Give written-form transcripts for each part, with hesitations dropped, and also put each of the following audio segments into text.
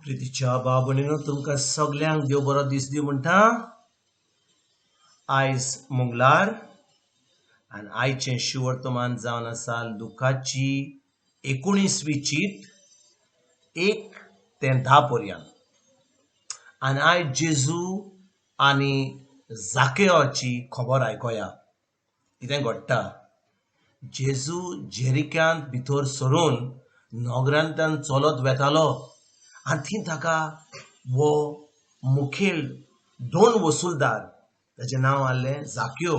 प्रितीच्या बाबणीनो तुमकां सगल्यांक देव बरो दीस दिवं म्हणटा. आयज मंगळार आनी आयचें शिवर्तमान जावन आसा लुकाची 19वी चीट 1 ते 10 पर्यंत. आनी आयज जेजू आनी जाकेवाची खबर आयकोया. कितें घडटा. जेजू जेरिक्यांत भितर सरून नगरांतल्यान चलत वेतालो आनी थंय ताका वो मुखेल 2 वसूलदार ताचें नांव आहलें जाक्यो.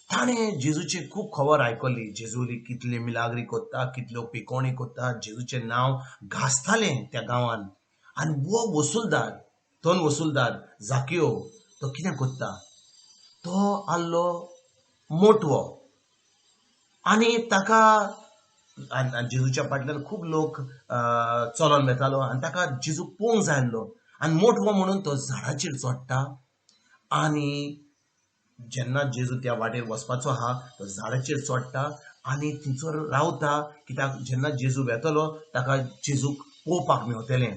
ताणें जेजूची खूब खबर आयकली. जेजू कितले मिलाग्री कोत्ता, कितल्यो पिकोवणी कोत्ता, जेजूचें नांव घासतालें त्या गांवांत. आनी वो वसूलदार 2 वसूलदार जाक्यो तो कितें कोत्ता. तो आहलो मोटवो आनी ताका जेजूच्या फाटल्यान खूब लोक चलोन वेतालो आनी ताका जेजू पळोवंक जाय आहलो. आनी मोटवो म्हणून तो झाडाचेर चडटा आनी जेन्ना जेजू त्या वाटेर वचपाचो आहा तो झाडाचेर चडटा आनी थंयसर रावता. कित्याक जेन्ना जेजू वेतलो ताका जेजूक पळोवपाक मेवतलें.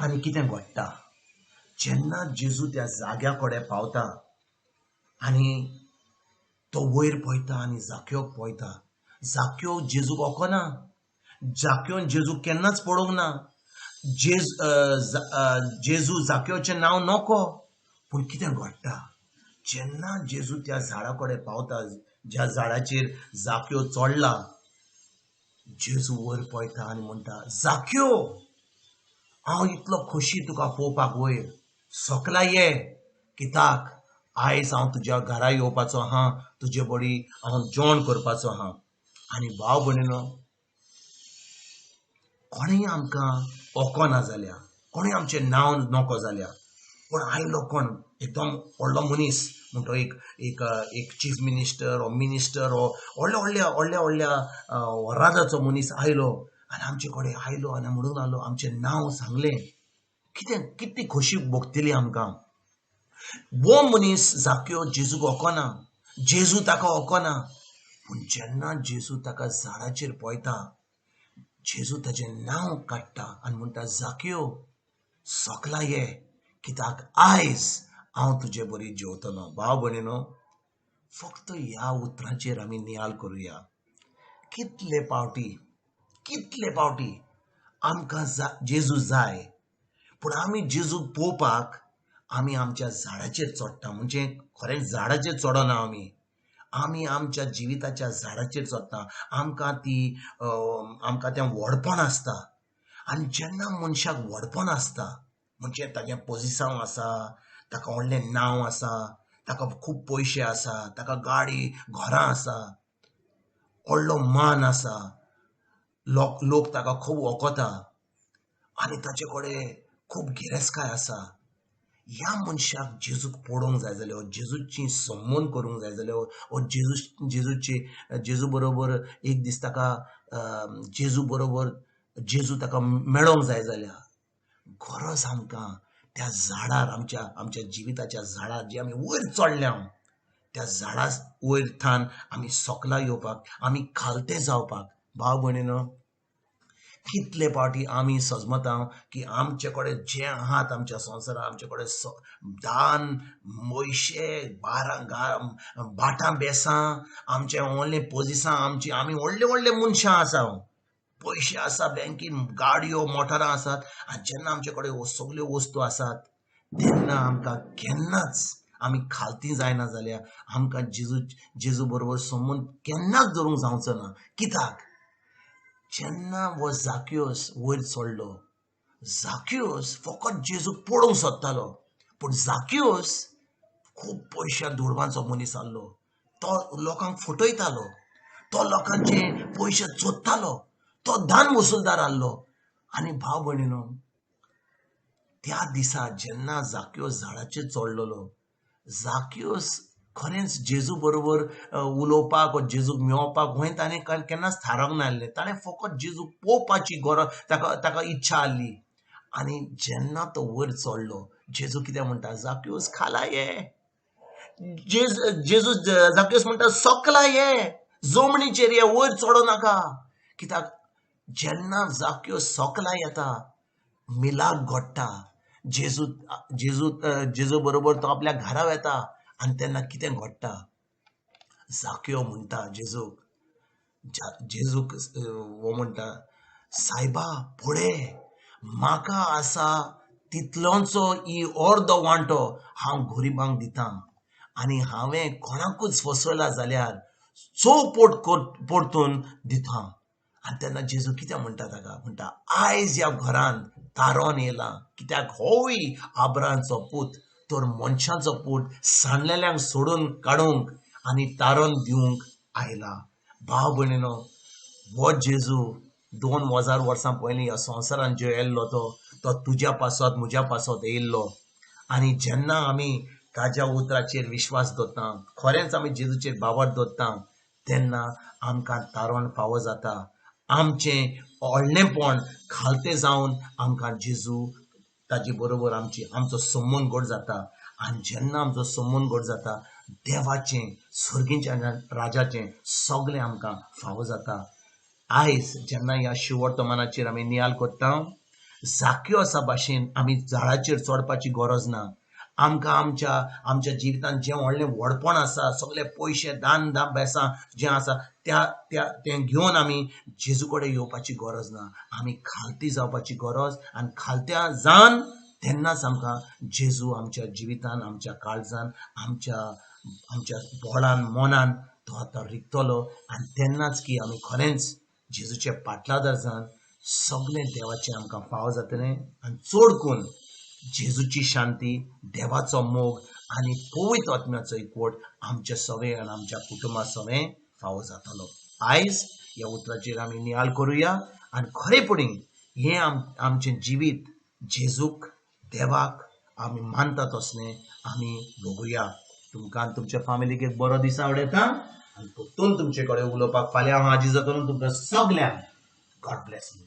आनी कितें घडटा. जेन्ना जेजू त्या जाग्या कडेन पावता आनी तो वयर पळयता आनी जाक्योक पळयता. जाक्यो जेजूक वळखना. जाक्योन जेजूक केन्नाच पळोवंक ना. जेजू जाक्योचें नांव नको. पूण कितें घडटा. जेन्ना जेजू त्या झाडा कडेन पावता, ज्या झाडाचेर जाक्यो चडला, जेजू वयर पळयता आनी म्हणटा, जाक्यो, हांव इतलो खोशी तुका पळोवपाक वयर. सकला ये, कित्याक आयज हांव तुज्या घरा येवपाचो आहा. तुजे बडी हांव जेवण करपाचो आहा. आनी भाव भयणीनो, कोणेय आमकां ओळखना जाल्यार, कोणेय आमचें नांव नको जाल्यार, पूण आयलो कोण एकदम व्हडलो मनीस म्हणटो एक चीफ मिनिस्टर ओ मिनिस्टर ओ व्हडल्या राजाचो मनीस आयलो आनी आमचे कडेन आयलो आनी म्हणून लागलो आमचें नांव सांगलें. कितली खोशी भोगतली आमकां. वो मनीस जाक्यो जेजूक वळखना. जेजू ताका वळखना. पूण जेन्ना जेजू ताका झाडाचेर पळयता, जेजू ताचें नांव काडटा आनी म्हणटा, जाक्यो, सकला ये, कित्याक आयज हांव तुजे बरी जेवतलो. भाव भयणीनो, फक्त ह्या उतरांचेर आमी नियाल करुया. कितले पावटी आमकां जेजू जाय, पूण आमी जेजूक पळोवपाक आमी आमच्या झाडाचेर चडटा. म्हणजे खरें झाडाचेर चडना आमी आमच्या जिविताच्या झाडाचेर चडटा. आमकां तें व्हडपण आसता. आनी जेन्ना मनशाक व्हडपण आसता, म्हणजे ताचें पोजिशन आसा, ताका व्हडलें नांव आसा, ताका खूब पयशे आसा, ताका गाडी घरां आसा, व्हडलो मान आसा, लोक ताका खूब वळखता आनी ताचे कडेन खूब गिरेस्तकाय आसा. ह्या मनशाक जेजूक पळोवंक जाय जाल्यार, जेजूची संबंद करूंक जाय जाल्यार, जेजू बरोबर एक दीस ताका जेजू ताका मेळोंक जाय जाल्यार गरज आमकां त्या झाडार, आमच्या जिविताच्या झाडार जे आमी वयर चडल्या, त्या झाडा वयर थान आमी सकला येवपाक, आमी खालते जावपाक. भाव भयणीनो, कितले फावटी आमी सजमता की आमचे कडेन जे आहात आमच्या संवसारात, आमचे कडेन दान, मोयशे, भाटां बेसां, आमचें व्हडलें पोजिशन, आमी व्हडले मनशां आसा, पयशे आसा बँकेन, गाडयो मोटारां आसात, आनी जेन्ना आमचे कडेन ह्यो सगल्यो वस्तू आसात तेन्ना आमकां केन्नाच आमी खालती जायना जाल्यार आमकां जेजू बरोबर संबंद केन्नाच दवरूंक जावचो ना. कित्याक जेन्ना वो जाक्योस वयर चडलो, जाक्योस फकत जेजूक पळोवंक सोदतालो. पूण जाक्योस खूब पयशे दुडवांचो मनीस आहलो. तो लोकांक फटयतालो, तो लोकांचे पयशे चोरतालो, तो दान वसूलदार आहलो. आनी भाव भयणीनो, त्या दिसा जेन्ना जाक्योस झाडाचेर चडलेलो, जाक्योस खरेंच जेजू बरोबर उलोवपाक वा जेजूक मेळपाक वय ताणें केन्नाच थारावंक नासलें. ताणें फकत जेजूक पळोवपाची ताका इच्छा आहली. आनी जेन्ना तो वयर चडलो, जेजू कितें म्हणटा, जाक्योस खाला ये. जेजू जाक्योस म्हणटा, सकला ये, जमनीचेर ये, वयर चडो नाका. कित्याक जेन्ना जाक्योस सकला येता, मिलाक घडटा. जेजू जेजू जेजू बरोबर तो आपल्या घरा येता आनी तेन्ना कितें घडटा. जाक्यो म्हणटा जेजूक, जेजूक हो म्हणटा, सायबा पळय, म्हाका आसा तितलोंचो ही अर्द वांटो हांव गरिबांक दितां, आनी हांवें कोणाकूच फसयला जाल्यार परतून दितां. आनी तेन्ना जेजू कितें म्हणटा ताका, म्हणटा, आयज ह्या घरांत तारोन येयलां, कित्याक होवूय आब्राहामाचो पूत, तर मनशाचो पूत सांडलेल्यांक सोडून काडूंक आनी तारोन दिवंक आयला. भाव भयणीनो, हो जेजू 2000 वर्सां पयलीं ह्या संवसारांत जो येयल्लो तो तुज्या पासत म्हज्या पासत येयल्लो. आनी जेन्ना आमी ताज्या उतराचेर विश्वास दवरता, खरेंच आमी जेजूचेर बावर दवरता, तेन्ना आमकां तारोन फावो जाता. आमचें व्हडलेंपण खालतें जावन आमकां जेजू ताजे बरोबर आमचो संबंद घट जाता. आनी जेन्ना आमचो संबंद घट जाता, देवाचें सर्गीच्या राजाचें सगळें आमकां फावो जाता. आयज जेन्ना ह्या शिवर्तमानाचेर आमी नियाल कोत्ता, जाक्यो असा भाशेन आमी झाडाचेर चडपाची गरज ना. आमकां आमच्या जिवितांत जें व्हडलें व्हडपण आसा, सगळे पयशे दान बेसां जें आसा तें घेवन आमी जेजू कडेन येवपाची गरज ना. आमी खालती जावपाची गरज, आनी खालत्या जावन तेन्नाच आमकां जेजू आमच्या जिवितांत, आमच्या काळजांत, आमच्या बोळान मनान तो आतां रिगतलो. आनी तेन्नाच की आमी खरेंच जेजूचे पाटलादार जावन सगळें देवाचें आमकां फावो जातलें. आनी चड करून जेजूची शांती, देवाचो मोग आनी पवित्र आत्म्याचो एकवट आमचे सगळे आनी आमच्या कुटुंबा सगळें फावो जातलो. आयज ह्या उतराचेर आमी नियाल करुया आनी खरेपणीं हें आमचें जिवीत जेजूक, देवाक आमी मानतात असलें आमी भोगुया. तुमकां आनी तुमच्या फॅमिलीक एक बरो दीस आवडेता, आनी परतून तुमचे कडेन उलोवपाक फाल्यां हांव हाजीर जातलो तुमकां सगल्यांक. God bless you.